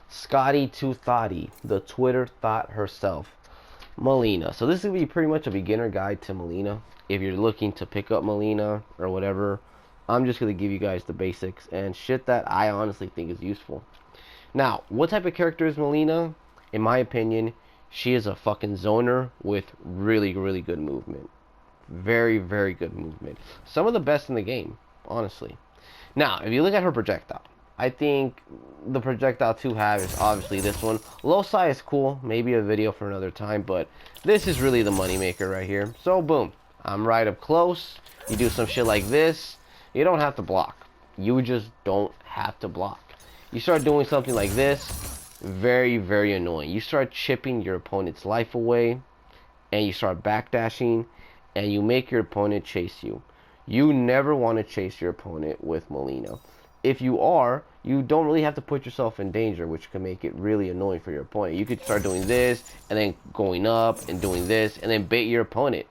Scotty Too Thotty, the Twitter thought herself, Mileena. So this is going to be pretty much a beginner guide to Mileena. If you're looking to pick up Mileena or whatever, I'm just going to give you guys the basics and shit that I honestly think is useful. Now, what type of character is Mileena? In my opinion, she is a fucking zoner with really, really good movement. Very, very good movement. Some of the best in the game, honestly. Now, if you look at her projectile, I think the projectile to have is obviously this one. Loci is cool, maybe a video for another time, but this is really the money maker right here. So boom, I'm right up close. You do some shit like this. You don't have to block. You just don't have to block. You start doing something like this, very, very annoying. You start chipping your opponent's life away, and you start backdashing, and you make your opponent chase you. You never want to chase your opponent with Mileena. If you are, you don't really have to put yourself in danger, which can make it really annoying for your opponent. You could start doing this, and then going up, and doing this, and then bait your opponent.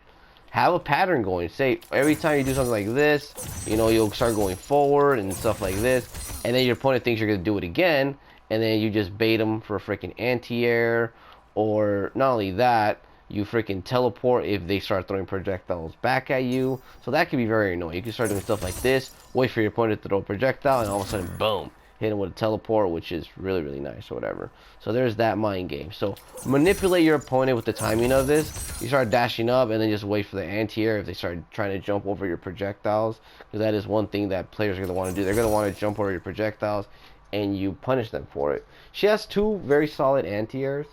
Have a pattern going. Say, every time you do something like this, you know, you'll start going forward and stuff like this, and then your opponent thinks you're going to do it again, and then you just bait them for a freaking anti-air, or not only that, you freaking teleport if they start throwing projectiles back at you. So that can be very annoying. You can start doing stuff like this, wait for your opponent to throw a projectile, and all of a sudden, boom, hit him with a teleport, which is really, really nice or whatever. So there's that mind game. So manipulate your opponent with the timing of this. You start dashing up and then just wait for the anti-air if they start trying to jump over your projectiles. Because that is one thing that players are going to want to do. They're going to want to jump over your projectiles, and you punish them for it. She has two very solid anti-airs.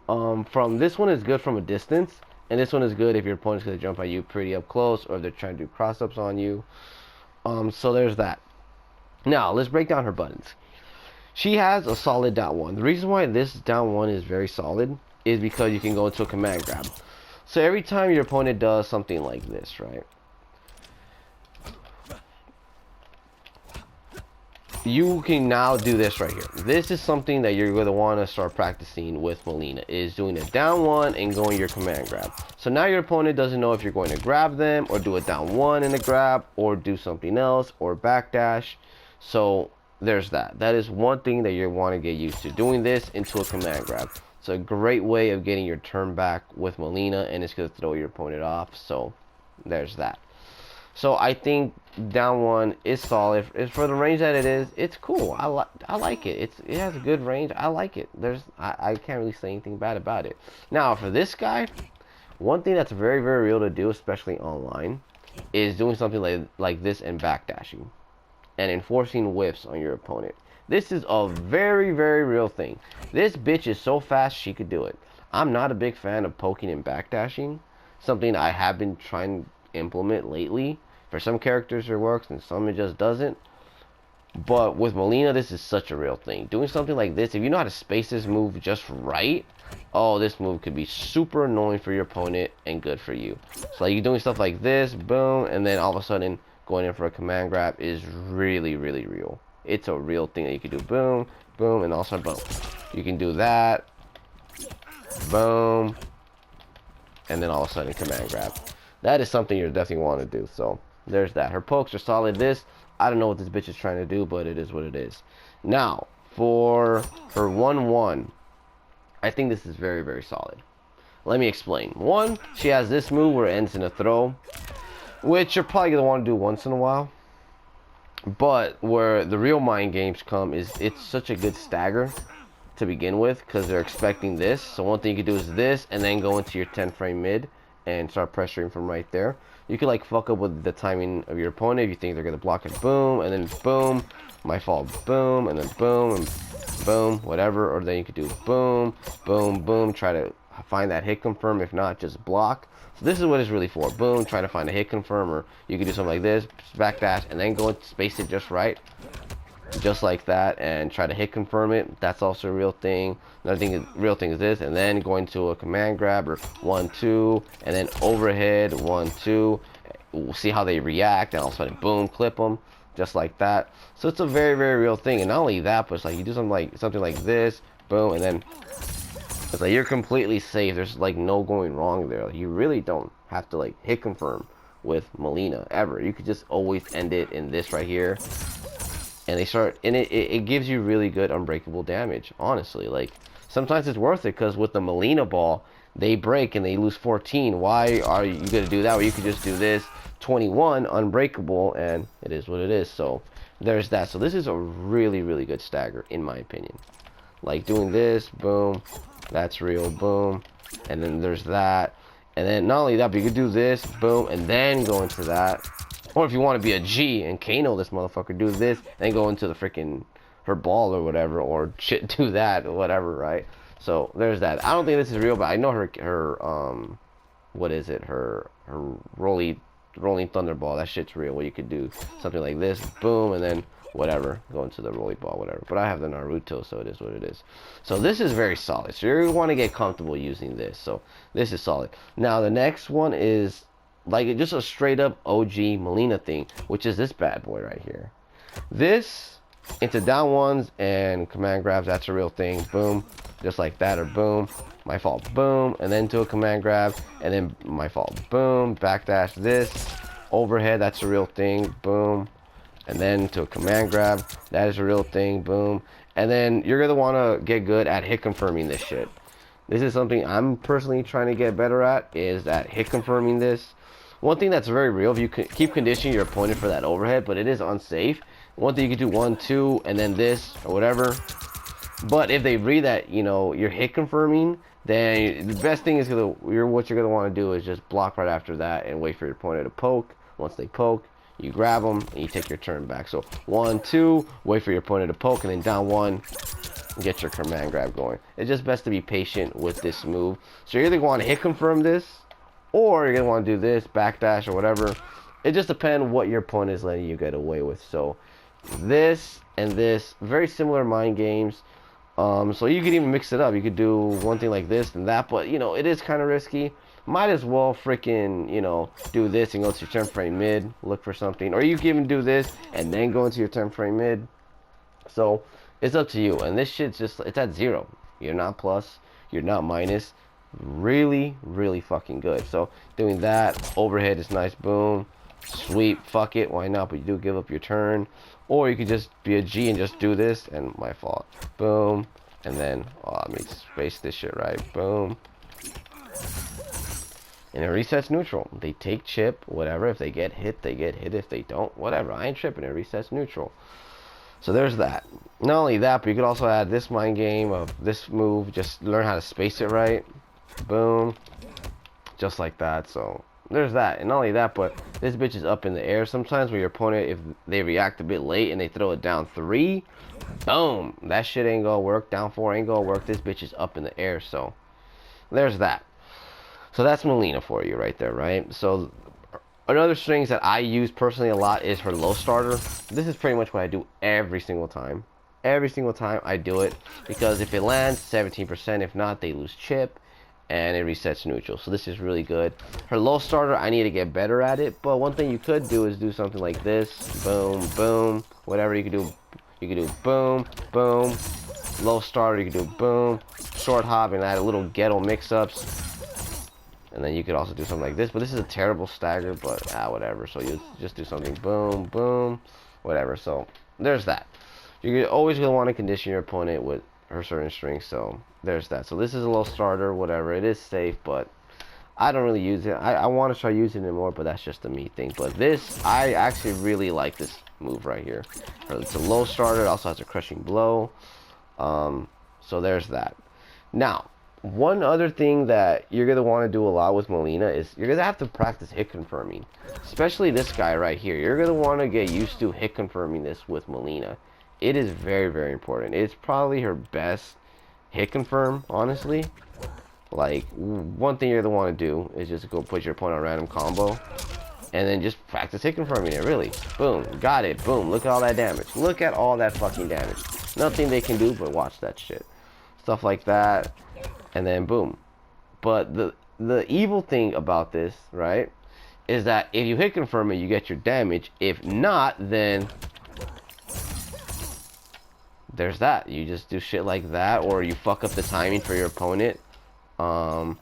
From this one is good from a distance, and this one is good if your opponent's going to jump at you pretty up close, or if they're trying to do cross-ups on you. So there's that. Now, let's break down her buttons. She has a solid down one. The reason why this down one is very solid is because you can go into a command grab. So every time your opponent does something like this, right? You can now do this right here. This is something that you're going to want to start practicing with Mileena, is doing a down one and going your command grab. So now your opponent doesn't know if you're going to grab them, or do a down one in a grab, or do something else, or backdash. So there's that. That is one thing that you want to get used to, doing this into a command grab. It's a great way of getting your turn back with Mileena, and it's going to throw your opponent off. So there's that. So I think down one is solid. It's for the range that it is. It's cool. I like it. It has a good range. I like it. I can't really say anything bad about it. Now for this guy, one thing that's very, very real to do, especially online, is doing something like this and backdashing and enforcing whiffs on your opponent. This is a very, very real thing. This bitch is so fast she could do it. I'm not a big fan of poking and backdashing. Something I have been trying to implement lately. For some characters it works, and some it just doesn't. But with Mileena, this is such a real thing. Doing something like this, if you know how to space this move just right, oh, this move could be super annoying for your opponent and good for you. So like, you're doing stuff like this, boom, and then all of a sudden going in for a command grab is really, really real. It's a real thing that you can do. Boom, boom, and also boom. You can do that, boom, and then all of a sudden command grab. That is something you definitely want to do. So there's that. Her pokes are solid. This, I don't know what this bitch is trying to do, but it is what it is. Now, for her 1-1, I think this is very, very solid. Let me explain. One, she has this move where it ends in a throw, which you're probably going to want to do once in a while. But where the real mind games come is it's such a good stagger to begin with, because they're expecting this. So one thing you can do is this, and then go into your 10 frame mid and start pressuring from right there. You could like fuck up with the timing of your opponent if you think they're gonna block it, boom, and then boom, my fault, boom, and then boom, and boom, whatever. Or then you could do boom, boom, boom, try to find that hit confirm. If not, just block. So this is what it's really for. Boom, try to find a hit confirm, or you could do something like this, backdash, and then go and space it just right, just like that, and try to hit confirm it. That's also a real thing. Another thing, real thing is this, and then going to a command grab, or 1-2, and then overhead 1-2. We'll see how they react, and all of a sudden, boom, clip them, just like that. So it's a very, very real thing. And not only that, but it's like you do something like this, boom, and then it's like you're completely safe. There's like no going wrong there. Like, you really don't have to like hit confirm with Mileena ever. You could just always end it in this right here. and they start, and it gives you really good unbreakable damage, honestly. Like, sometimes it's worth it, because with the Mileena ball, they break and they lose 14. Why are you gonna do that, where you could just do this 21 unbreakable, and it is what it is. So there's that. So this is a really, really good stagger, in my opinion. Like, doing this, boom, that's real, boom, and then there's that. And then not only that, but you could do this, boom, and then go into that. Or if you want to be a G and Kano this motherfucker, do this, then go into the freaking her ball or whatever, or shit, do that or whatever, right? So there's that. I don't think this is real, but I know her what is it? Her rolling thunderball. That shit's real. Where you could do something like this, boom, and then whatever, go into the rolly ball, whatever. But I have the Naruto, so it is what it is. So this is very solid. So you want to get comfortable using this. So this is solid. Now the next one is like just a straight up OG Mileena thing, which is this bad boy right here. This into down ones and command grabs, that's a real thing. Boom, just like that, or boom, my fault, boom, and then to a command grab, and then my fault, boom, backdash this, overhead, that's a real thing, boom, and then to a command grab, that is a real thing, boom. And then you're gonna want to get good at hit confirming this shit. This is something I'm personally trying to get better at, is at hit confirming this. One thing that's very real, if you keep conditioning your opponent for that overhead, but it is unsafe. One thing you can do 1, 2, and then this or whatever. But if they read that, you know, you're hit confirming, then the best thing is what you're gonna want to do is just block right after that and wait for your opponent to poke. Once they poke, you grab them and you take your turn back. So 1, 2, wait for your opponent to poke, and then down 1, get your command grab going. It's just best to be patient with this move. So you're either going to hit confirm this, or you're gonna want to do this, backdash or whatever. It just depends what your opponent is letting you get away with. So this and this, very similar mind games. So you could even mix it up. You could do one thing like this and that, but you know, it is kind of risky. Might as well freaking, you know, do this and go to your 10 frame mid, look for something. Or you can even do this and then go into your 10 frame mid. So it's up to you. And this shit's just, it's at 0. You're not plus, you're not minus. Really, really fucking good. So doing that, overhead is nice, boom, sweep, fuck it, why not? But you do give up your turn. Or you could just be a G and just do this, and my fault, boom, and then let me space this shit right, boom, and it resets neutral. They take chip, whatever. If they get hit, they get hit. If they don't, whatever, I ain't tripping. It resets neutral. So there's that. Not only that, but you could also add this mind game of this move. Just learn how to space it right. Boom, just like that. So there's that. And not only that, but this bitch is up in the air. Sometimes when your opponent, if they react a bit late and they throw it down 3, boom, that shit ain't gonna work. Down 4 ain't gonna work. This bitch is up in the air. So there's that. So that's Mileena for you right there, right? So another strings that I use personally a lot is her low starter. This is pretty much what I do every single time. Every single time I do it, because if it lands, 17%. If not, they lose chip and it resets neutral. So this is really good. Her low starter, I need to get better at it, but one thing you could do is do something like this, boom, boom, whatever. You could do boom, boom, low starter, you could do boom, short hop, and add a little ghetto mix-ups. And then you could also do something like this, but this is a terrible stagger, but whatever. So you just do something boom, boom, whatever. So there's that. You're always going to want to condition your opponent with her certain strings, so there's that. So this is a low starter, whatever. It is safe, but I don't really use it. I want to try using it more, but that's just a me thing. But this, I actually really like this move right here. It's a low starter. It also has a crushing blow. So there's that. Now, one other thing that you're going to want to do a lot with Mileena is you're going to have to practice hit confirming. Especially this guy right here. You're going to want to get used to hit confirming this with Mileena. It is very, very important. It's probably her best hit confirm, honestly. Like, one thing you're going to want to do is just go put your opponent on a random combo. And then just practice hit confirming it, really. Boom. Got it. Boom. Look at all that damage. Look at all that fucking damage. Nothing they can do but watch that shit. Stuff like that. And then boom. But the evil thing about this, right, is that if you hit confirm it, you get your damage. If not, then there's that. You just do shit like that, or you fuck up the timing for your opponent. Or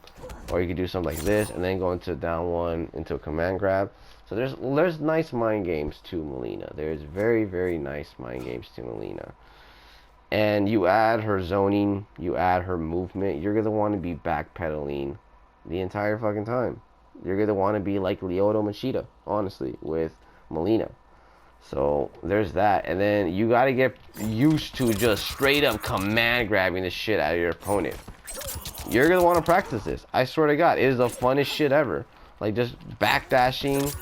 you could do something like this and then go into down 1 into a command grab. So there's nice mind games to Mileena. There's very, very nice mind games to Mileena. And you add her zoning, you add her movement, you're gonna want to be backpedaling the entire fucking time. You're gonna want to be like Leoto Machida, honestly, with Mileena. So there's that, and then you gotta get used to just straight up command grabbing the shit out of your opponent. You're gonna want to practice this. I swear to God, it is the funnest shit ever. Like just backdashing,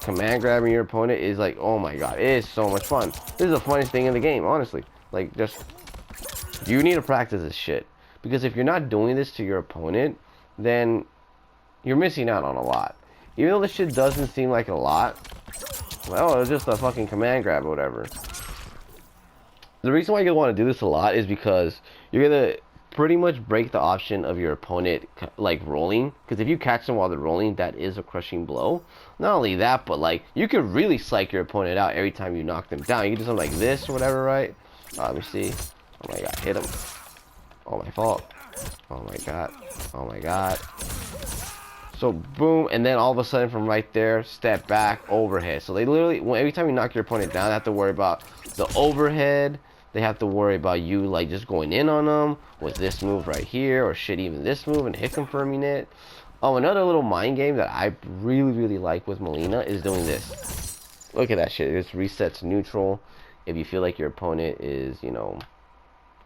command grabbing your opponent is like, oh my God, it is so much fun. This is the funnest thing in the game, honestly. Like just, you need to practice this shit, because if you're not doing this to your opponent, then you're missing out on a lot. Even though this shit doesn't seem like a lot, well, it's just a fucking command grab or whatever. The reason why you want to do this a lot is because you're gonna pretty much break the option of your opponent like rolling, because if you catch them while they're rolling, that is a crushing blow. Not only that, but like you could really psych your opponent out every time you knock them down. You can do something like this or whatever, right? Let me see. Oh my God, hit him. Oh, my fault. Oh my God. Oh my God. So boom, and then all of a sudden from right there, step back, overhead. So they literally, every time you knock your opponent down, they have to worry about the overhead. They have to worry about you like just going in on them with this move right here, or shit, even this move and hit confirming it. Oh, another little mind game that I really, really like with Mileena is doing this. Look at that shit. It just resets neutral. If you feel like your opponent is, you know,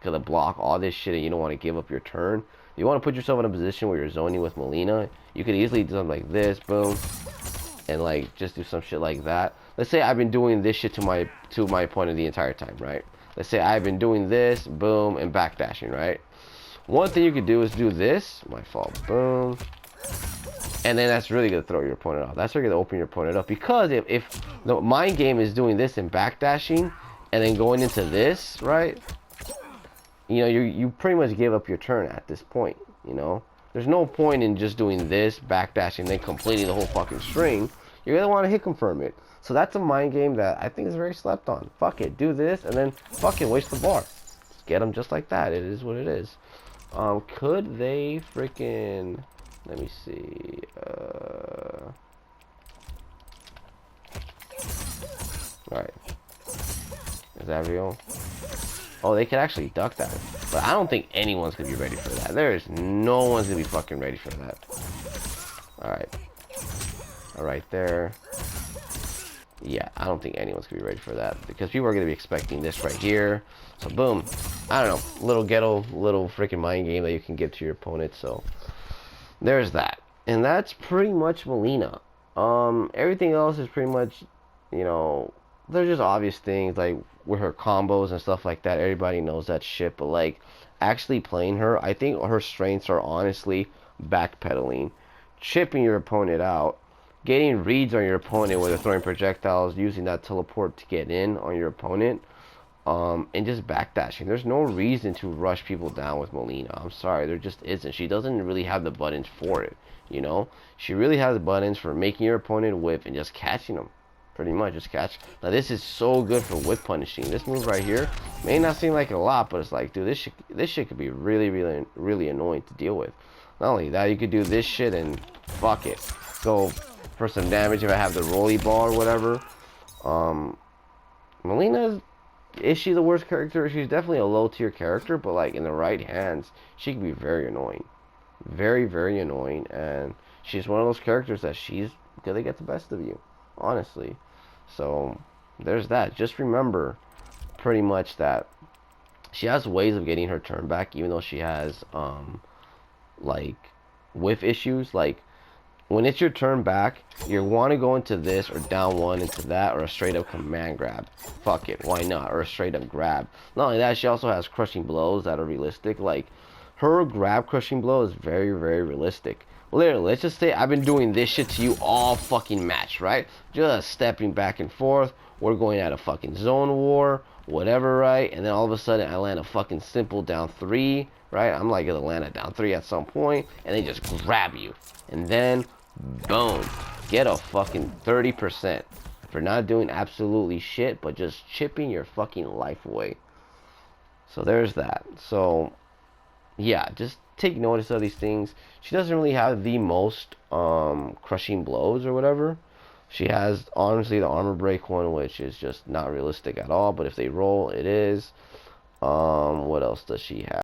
gonna block all this shit and you don't want to give up your turn, you want to put yourself in a position where you're zoning with Mileena. You could easily do something like this, boom, and like just do some shit like that. Let's say I've been doing this shit to my opponent the entire time, right? Let's say I've been doing this, boom, and backdashing, right? One thing you could do is do this. My fault, boom. And then that's really gonna throw your opponent off. That's really gonna open your opponent up, because if the mind game is doing this and backdashing and then going into this, right? You know, you pretty much give up your turn at this point, you know? There's no point in just doing this, backdashing, then completing the whole fucking string. You're gonna want to hit confirm it. So that's a mind game that I think is very slept on. Fuck it, do this, and then fucking waste the bar. Just get them just like that. It is what it is. Could they freaking... Let me see. Alright. Is that real? Oh, they could actually duck that. But I don't think anyone's gonna be ready for that. There is no one's gonna be fucking ready for that. Alright. Alright there. Yeah, I don't think anyone's gonna be ready for that, because people are gonna be expecting this right here. So boom. I don't know. Little ghetto, little freaking mind game that you can give to your opponent. So there's that. And that's pretty much Mileena. Everything else is pretty much, you know, they're just obvious things, like with her combos and stuff like that. Everybody knows that shit, but like actually playing her, I think her strengths are honestly backpedaling, chipping your opponent out, getting reads on your opponent where they're throwing projectiles, using that teleport to get in on your opponent, and just backdashing. There's no reason to rush people down with Mileena. I'm sorry, there just isn't. She doesn't really have the buttons for it, you know? She really has the buttons for making your opponent whip and just catching them. Pretty much, just catch. Now this is so good for whip punishing. This move right here may not seem like a lot, but it's like, dude, this shit could be really, really, really annoying to deal with. Not only that, you could do this shit and fuck it, go for some damage if I have the rolly ball or whatever. Mileena, is she the worst character? She's definitely a low tier character, but like in the right hands, she can be very annoying, very, very annoying. And she's one of those characters that she's gonna get the best of you, honestly. So there's that. Just remember pretty much that she has ways of getting her turn back, even though she has like whiff issues. Like when it's your turn back, you want to go into this or down one into that, or a straight up command grab. Fuck it, why not? Or a straight up grab. Not only that, she also has crushing blows that are realistic. Like her grab crushing blow is very, very realistic. Literally, let's just say I've been doing this shit to you all fucking match, right? Just stepping back and forth. We're going at a fucking zone war, whatever, right? And then all of a sudden I land a fucking simple down 3, right? I'm like gonna land a down 3 at some point, and they just grab you. And then, boom, get a fucking 30% for not doing absolutely shit, but just chipping your fucking life away. So there's that. So, yeah, just take notice of these things. She doesn't really have the most crushing blows or whatever. She has, honestly, the armor break one, which is just not realistic at all. But if they roll, it is. What else does she have?